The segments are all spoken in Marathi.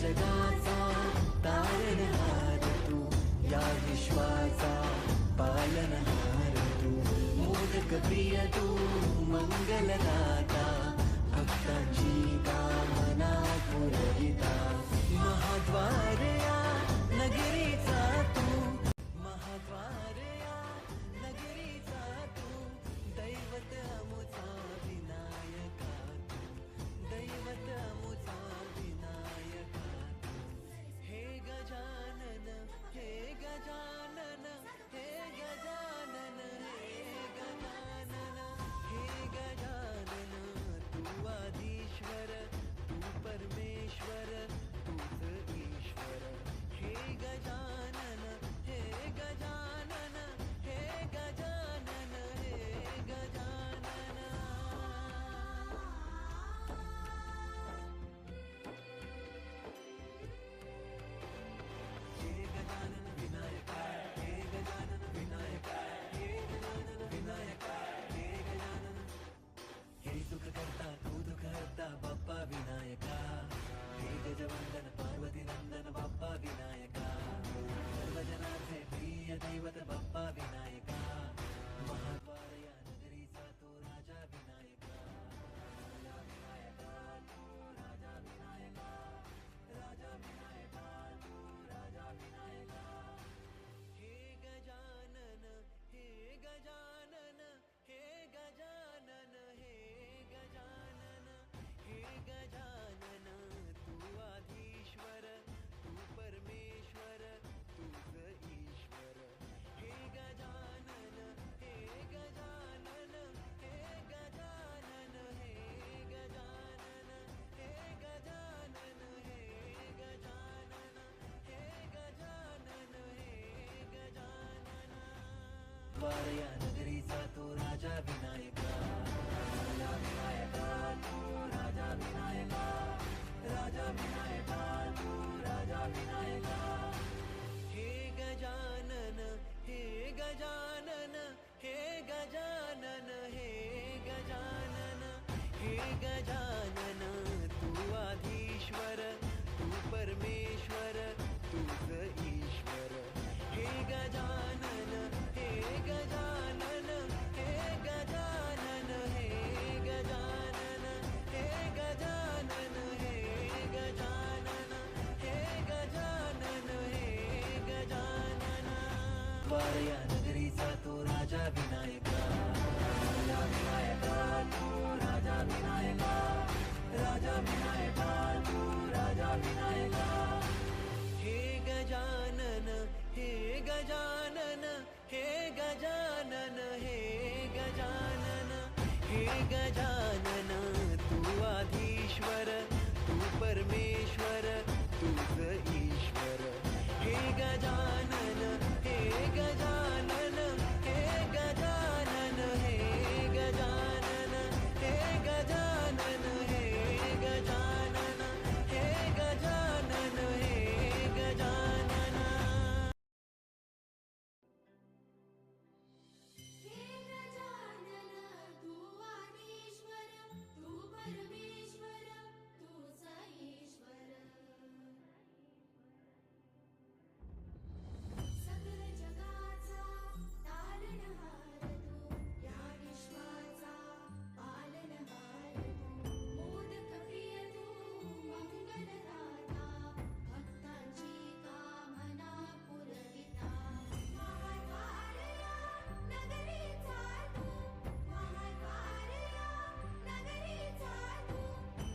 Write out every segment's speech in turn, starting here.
जगाचा तारणहार तू, या विश्वाचा पालनहार तू, मोदक प्रिय तू, मंगलदाता, भक्तांची कामना पुरविता, महाद्वार या नगरीचा तू, महाद्वार या नगरीचा तू, दैवत अमुचा विनायका तू, दैवत अमुचा विनायका तू, हे गजानन, हे गजानन, हे गजानन, हे गजानन, हे गजानन, तू आदिश्वर, तू परमेश्वर, तूच ईश्वर, हे गजानन, हे गजानन, हे गजानन, हे गजानन. हे गजानन विनायका, हे गजानन विनायका, हे गजानन विनायका, हे गजानन. हे सुख करता तू दुःख हरता बाप्पा विनायका, हे गजवंदन पार्वती नंदन बाप्पा विनायका, सर्वजनांचे प्रिय दैवत बाप्पा विनायका, महाद्वार या नगरीचा तो राजा विनायका, राजा विनायका तू, राजा विनायका, राजा विनायका तू, राजा विनायका. हे गजानन, हे गजानन, हे गजानन, हे गजानन, हे गजानन, तू आदिश्वर, तू परमेश्वर, तूच ईश्वर, हे गजानन, हे गजानन, हे गजानन, हे गजानन, हे गजानन, हे गजानन, हे गजानन, हे गजानन. द्वार या नगरीचा तो राजा विनायका, राजा विनायका तू, राजा विनायका, राजा विनायका तू, राजा विनायका. हे गजानन, हे गजानन, हे गजानन, हे गजानन, हे गजानन, तू आदिश्वर, तू परमेश्वर, तूच ईश्वर, हे गजानन, हे गजानन, हे गजानन, हे गजानन, हे गजानन, हे गजानन, हे गजानन, हे गजानन. द्वार या नगरीचा तो राजा विनायका, राजा विनायका तू, राजा विनायका, राजा विनायका तू, राजा विनायका. हे गजानन, हे गजानन, हे गजानन, हे गजानन, हे गजानन, तू आदिश्वर, तू परमेश्वर, तूच ईश्वर, हे गजानन, हे गजानन, हे गजानन, हे गजानन, हे गजानन, हे गजानन, हे गजानन, हे गजानन. हे गजानन, तू आदिश्वर, तू परमेश्वर, तूच ईश्वर, सकल जगाचा तारणहार तू, या विश्वाचा पालनहार तू, मोदक प्रिय तू, मंगलदाता, भक्तांची कामना पुरविता, महाद्वार या नगरीचा तू, महाद्वार या नगरीचा तू,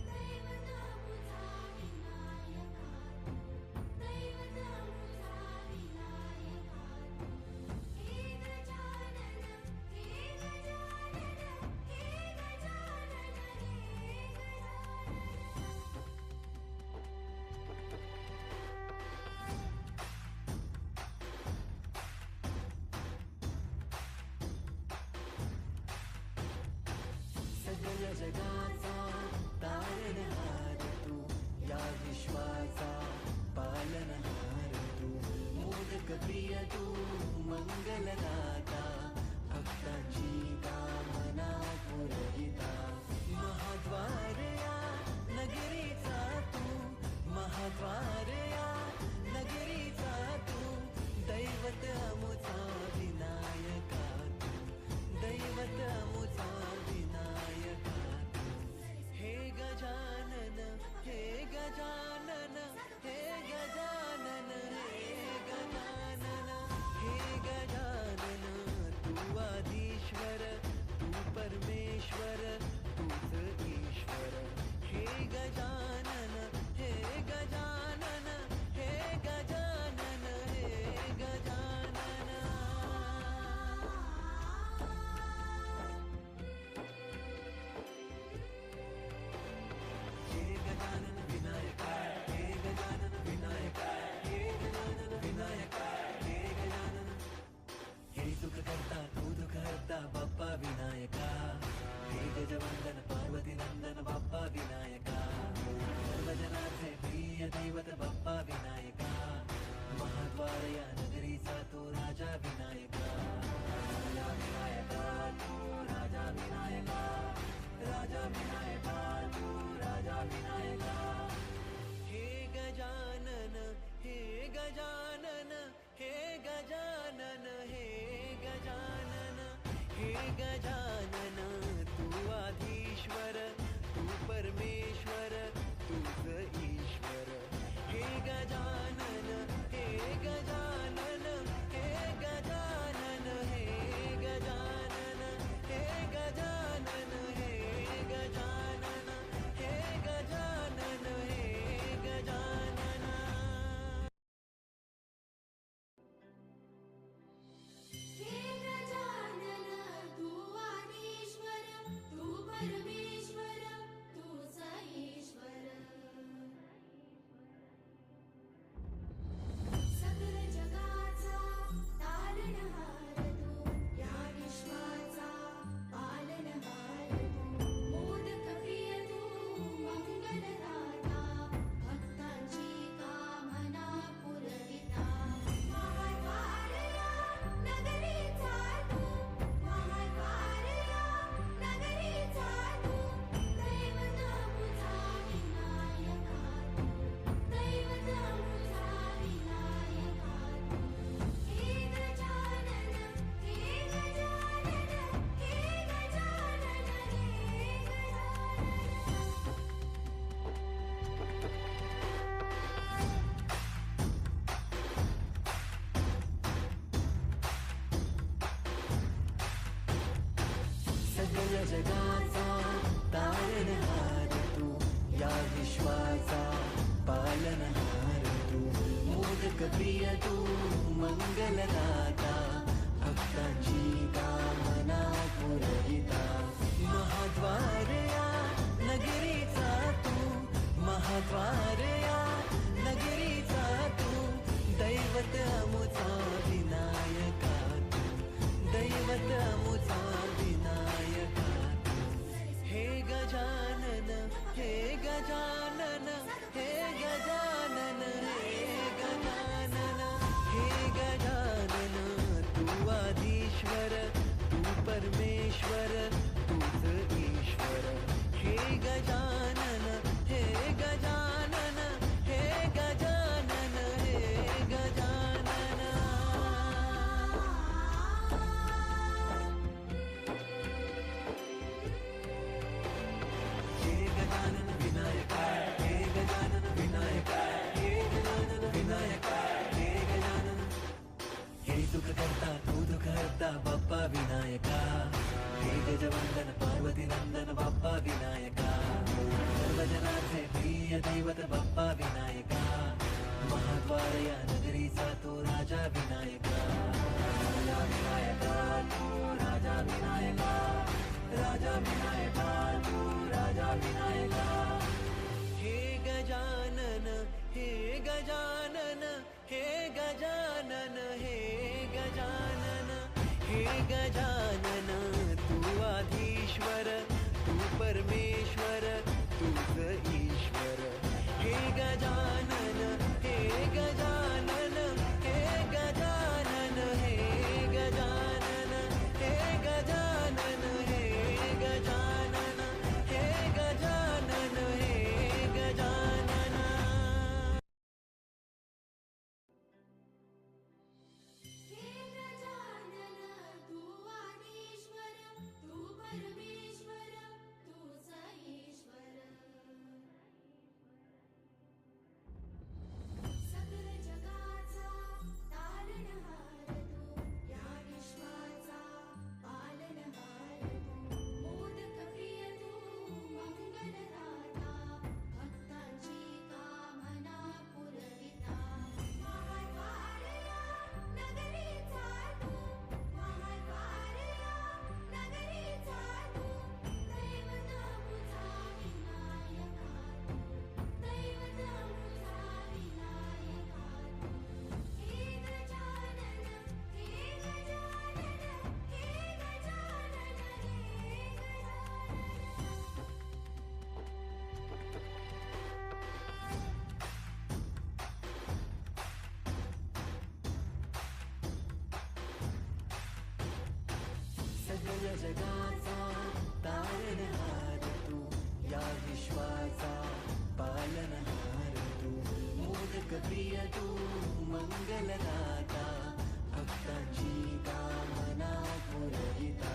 दैवत अमुचा विनायका तू, दैवत अमुचा विनायका तू. हे गजानन, हे गजानन, हे गजानन, हे सगळ जगाचा तारणहार तू, या विश्वाचा पालनहार तू, मोदक प्रिय तू, मंगलदाता, भक्तांची कामना पुरविता, महाद्वार या नगरीचा तू, महाद्वार हे गजानन तू आधीश्वर तू परमेश्वर तूच ईश्वर हे गजानन हे गजानन हे गजानन हे गजानन हे गजानन हे गजानन हे गजानन हे गजानन हे गजानन तू आदिश्वर तू परमेश्वर तूच ईश्वर सकल जगाचा तारणहार तू या विश्वाचा पालनहार तू मोदक प्रिय तू मंगलदाता भक्तांची कामना पुरविता महाद्वारया नगरीचा तू महाद्वारया नगरीचा तू दैवत मुझा विनायका तू दैवत मुझा विनायका तू हे गजानन हे गजानन हे गजानन हे गजानन सगळ जगाचा तारणहार तू या विश्वाचा पालनहार तू मोदक प्रिय तू मंगलदाता भक्तांची कामना पुरविता महाद्वारया नगरीचा तू महाद्वारया नगरीचा तू दैवत अमुचा विनायका तू दैवत अमुचा विनायका तू हे गजानन हे गजानन हे गजानन हे गजानन हे गजानन तू आधीश्वर तू परमेश्वर तूच ईश्वर हे गजानन हे गजानन हे गजानन हे गजानन हे गजानन विनायका हे गजानन विनायका हे गजानन विनायका हे गजानन हे सुख करता तू दुःख हरता बाप्पा विनायका हे गजवंदन पार्वती नंदन बाप्पा विनायका सर्व जनाचे प्रिय दैवत बाप्पा विनायका महाद्वारया नगरीचा तो राजा विनायका राजा विनायका तू राजा विनायका राजा विनायका तू राजा विनायका हे गजानन हे गजानन हे गजानन हे गजानन हे गजानन तू आधीश्वर तू परमेश्वर तूच ईश्वर हे गजानन हे गजानन हे गजानन हे गजानन हे गजानन हे गजानन हे गजानन हे गजानन हे गजानन तू आदिश्वर तू परमेश्वर तूच ईश्वर सकल जगाचा तारणहार तू या विश्वाचा पालनहार तू मोदक प्रिय तू मंगलदाता भक्तांची कामना पुरविता महाद्वारया नगरीचा तू महाद्वारया नगरीचा तू दैवत मुझा विनायका तू दैवत मुझा विनायका तू हे गजानन हे गजानन हे गजानन सगळ जगाचा तारणहार तू या विश्वाचा पालनहार तू मोदक प्रिय तू मंगलदाता भक्तांची कामना पुरविता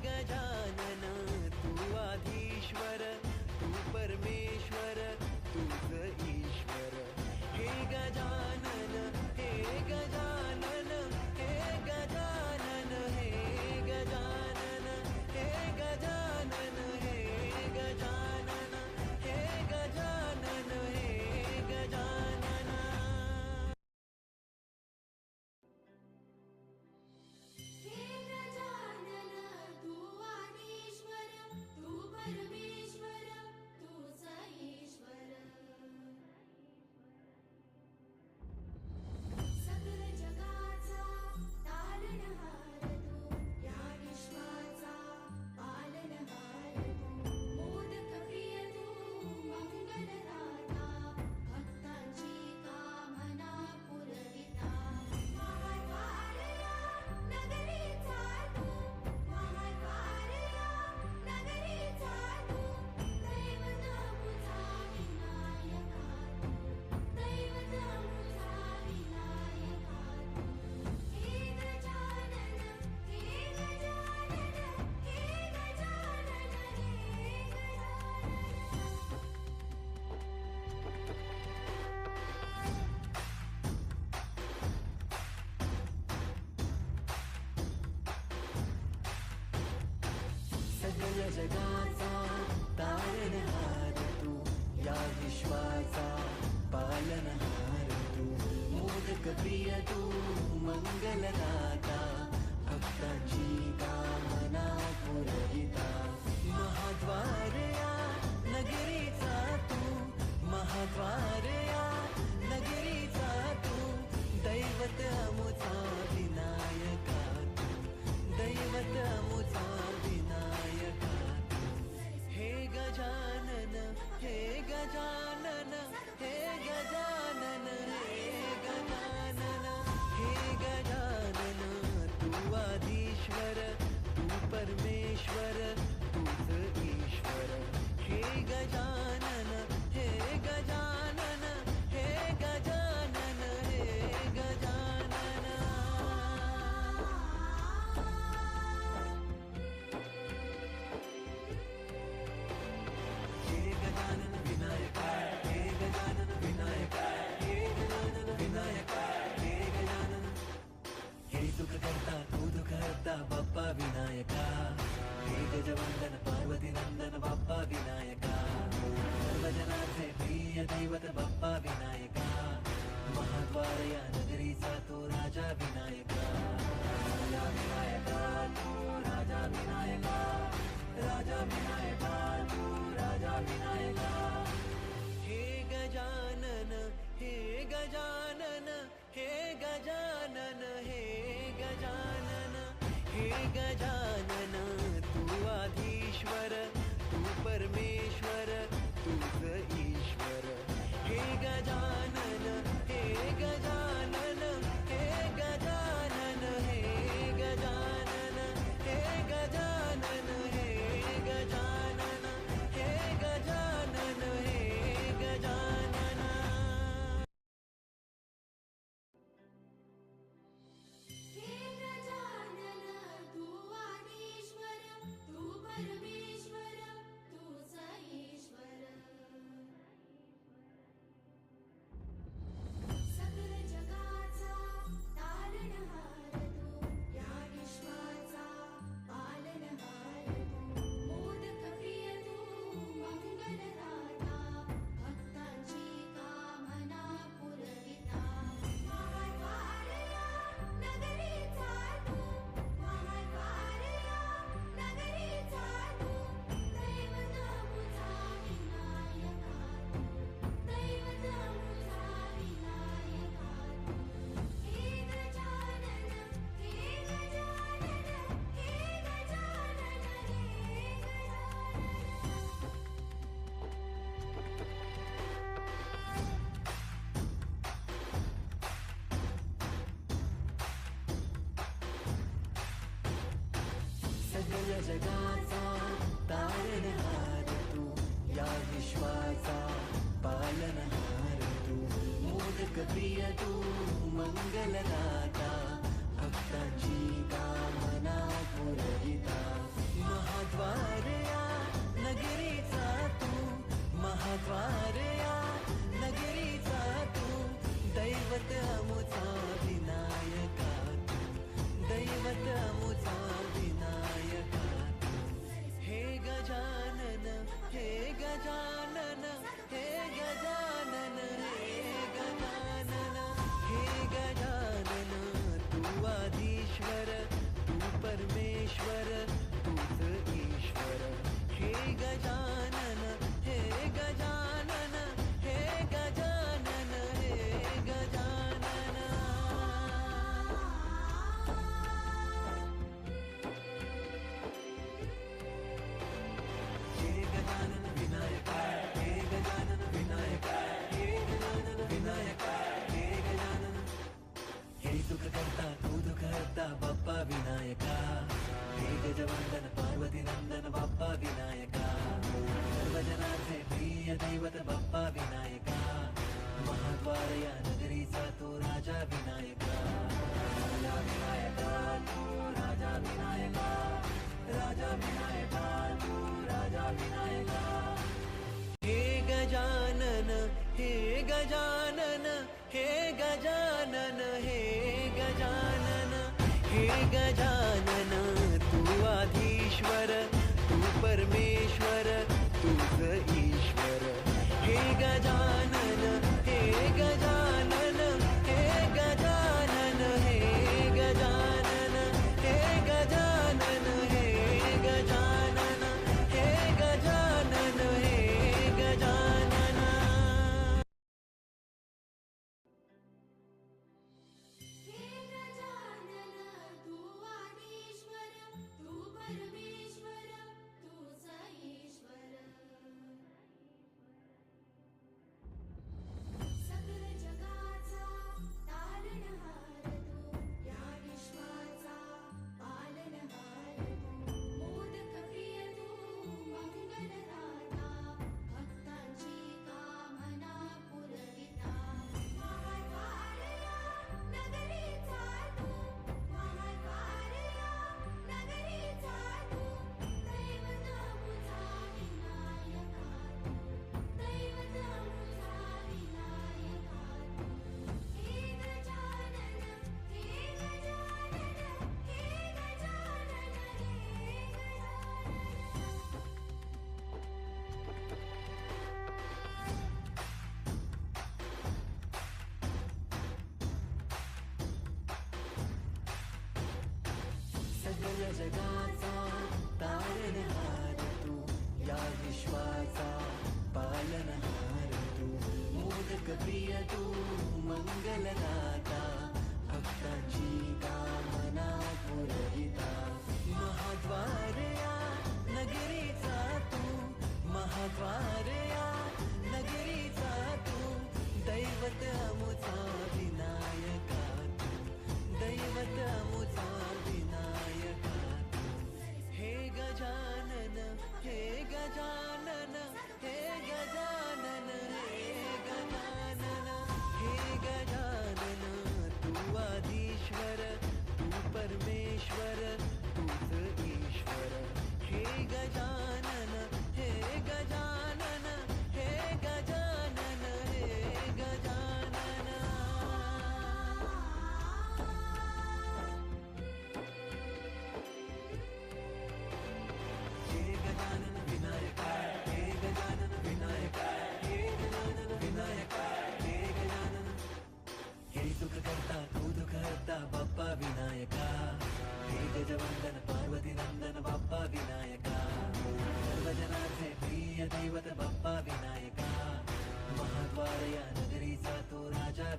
गजानन तू आधीश्वर तू परमेश्वर तूच ईश्वर. हे गजानन हे गजानन हे गजानन हे गजानन हे गजानन हे गजानन हे गजानन हे गजानन. हे गजानन तू आदिश्वर तू परमेश्वर तूच ईश्वर. सकल जगाचा तारणहार तू या विश्वाचा पालनहार तू. मोदक प्रिय तू मंगलदाता भक्तांची कामना पुरविता. महाद्वारया नगरीचा तू महाद्वारया नगरीचा तू. दैवत मुझा विनायका तू दैवत मुझा विनायका तू. हे गजानन हे गजानन हे गजानन हे गजानन. सकल जगाचा तारणहार तू या विश्वाचा पालनहार तू. मोदक प्रिय तू मंगलदाता भक्तांची कामना पुरविता. महाद्वारया नगरीचा तू महाद्वारया नगरीचा तू. दैवत अमुचा विनायका तू दैवत अमुचा विनायका तू. हे गजानन हे गजानन हे गजानन हे गजानन हे गजानन तू आधीश्वर तू परमेश्वर तूच ईश्वर. हे गजानन हे गजानन हे गजानन हे गजानन. हे गजानन विनायका हे गजानन विनायका हे गजानन विनायका हे गजानन. हे सुख करता तू दुःख हरता बाप्पा विनायका. हे गजवंदन पार्वती नंदन बाप्पा विनायका. सर्वजनांचे प्रिय दैवत बाप्पा विनायका. महाद्वारया नगरीचा तो राजा विनायका. राजा विनायका तू राजा विनायका. राजा विनायका तू राजा विनायका. हे गजानन हे गजानन हे गजानन हे गजानन हे गजानन तू आधीश्वर तू परमेश्वर तूच ईश्वर. हे गजानन हे गजानन हे गजानन हे गजानन हे गजानन हे गजानन हे गजानन हे गजानन. हे गजानन तू आदिश्वर तू परमेश्वर तूच ईश्वर. सकल जगाचा तारणहार तू या विश्वाचा पालनहार तू. मोदक प्रिय तू मंगलदाता भक्तांची कामना पुरविता. महाद्वारया नगरीचा तू महाद्वारया नगरीचा तू. दैवत मुझा विनायका तू दैवत मुझा विनायका तू. हे गजानन हे गजानन हे गजानन हे गजानन. सकल जगाचा तारणहार तू या विश्वाचा पालनहार तू. मोदक प्रिय तू मंगलदाता भक्तांची कामना पुरविता. प्रिय दैवत बाप्पा विनायका महाद्वार या नगरीचा तो राजा विनायका राजा विनायका तू राजा विनायका राजा विनायका तू राजा विनायका हे गजानन हे गजानन हे गजानन हे गजानन हे गजानन तू आधीश्वर तू परमेश्वर तूच ईश्वर हे गजानन हे गजानन हे गजानन हे गजानन हे गजानन हे गजानन हे गजानन हे गजानन हे गजानन तू आदिश्वर तू परमेश्वर तूच ईश्वर सकल जगाचा तारणहार तू या विश्वाचा पालनहार तू मोदक प्रिय तू मंगलदाता भक्तांची कामना पुरविता महाद्वार या नगरीचा तू महाद्वार या नगरीचा तू दैवत मुझा विनायका तू दैवत मुझा विनायका तू हे गजानन हे गजानन हे गजानन हे गजानन सगळ जगाचा तारणहार तू या विश्वाचा पालनहार तू मोदक प्रिय तू मंगलदाता भक्तांची कामना पुरविता महाद्वार या नगरीचा तू महाद्वार या नगरीचा तू दैवत अमुचा विनायका तू दैवत अमुचा विनायका तू हे गजानन हे गजानन हे गजानन हे गजानन हे गजानन तू आधीश्वर तू परमेश्वर तूच ईश्वर हे गजानन हे गजानन हे गजानन हे गजानन हे गजानन विनायका हे गजानन विनायका हे गजानन विनायका हे गजानन हे सुख करता तू दुःख हरता बाप्पा विनायका हे गजवंदन पार्वती नंदन बाप्पा विनायका सर्वजनाचे प्रिय दैवत बाप्पा विनायका महाद्वार या नगरीचा तो राजा